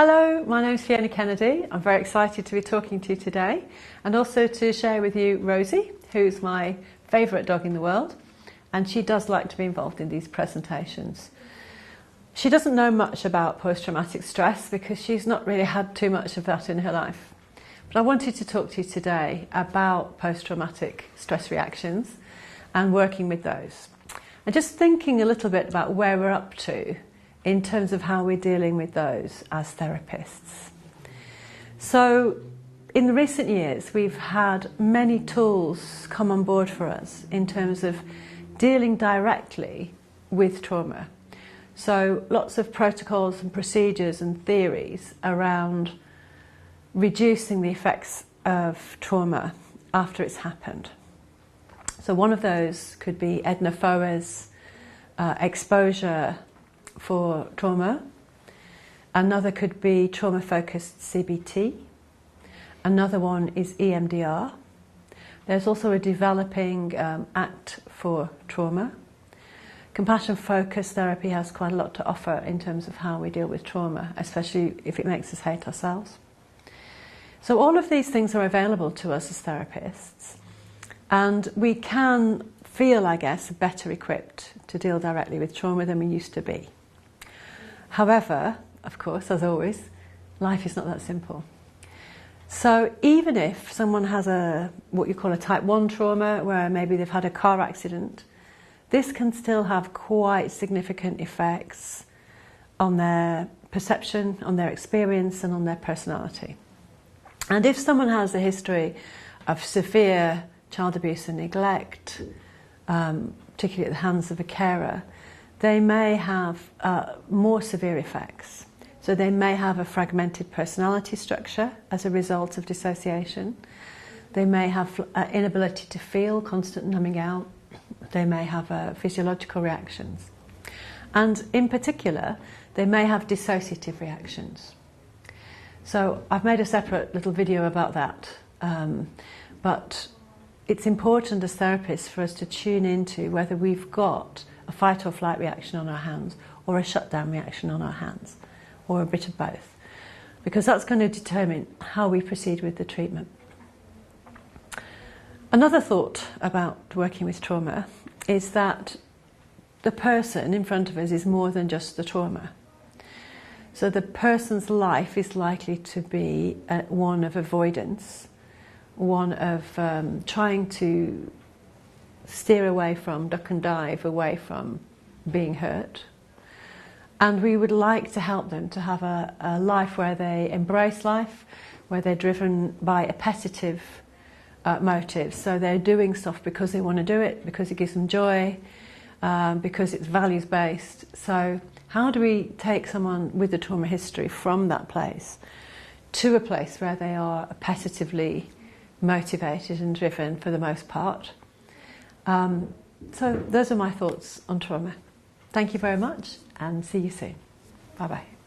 Hello, my name is Fiona Kennedy. I'm very excited to be talking to you today and also to share with you Rosie, who's my favourite dog in the world, and she does like to be involved in these presentations. She doesn't know much about post-traumatic stress because she's not really had too much of that in her life. But I wanted to talk to you today about post-traumatic stress reactions and working with those. And just thinking a little bit about where we're up to in terms of how we're dealing with those as therapists. So in the recent years we've had many tools come on board for us in terms of dealing directly with trauma. So lots of protocols and procedures and theories around reducing the effects of trauma after it's happened. So one of those could be Edna Foa's exposure for trauma. Another could be trauma-focused CBT. Another one is EMDR. There's also a developing ACT for trauma. Compassion-focused therapy has quite a lot to offer in terms of how we deal with trauma, especially if it makes us hate ourselves. So all of these things are available to us as therapists, and we can feel, I guess, better equipped to deal directly with trauma than we used to be. However, of course, as always, life is not that simple. So even if someone has what you call a type 1 trauma, where maybe they've had a car accident, this can still have quite significant effects on their perception, on their experience, and on their personality. And if someone has a history of severe child abuse and neglect, particularly at the hands of a carer, they may have more severe effects. So they may have a fragmented personality structure as a result of dissociation. They may have inability to feel, constant numbing out. They may have physiological reactions. And in particular, they may have dissociative reactions. So I've made a separate little video about that. But it's important as therapists for us to tune into whether we've got a fight or flight reaction on our hands or a shutdown reaction on our hands, or a bit of both, because that's going to determine how we proceed with the treatment. Another thought about working with trauma is that the person in front of us is more than just the trauma. So the person's life is likely to be one of avoidance, one of trying to steer away from, duck and dive away from being hurt. And we would like to help them to have a life where they embrace life, where they're driven by appetitive motives. So they're doing stuff because they want to do it, because it gives them joy, because it's values-based. So how do we take someone with a trauma history from that place to a place where they are appetitively motivated and driven for the most part? So those are my thoughts on trauma. Thank you very much and see you soon. Bye-bye.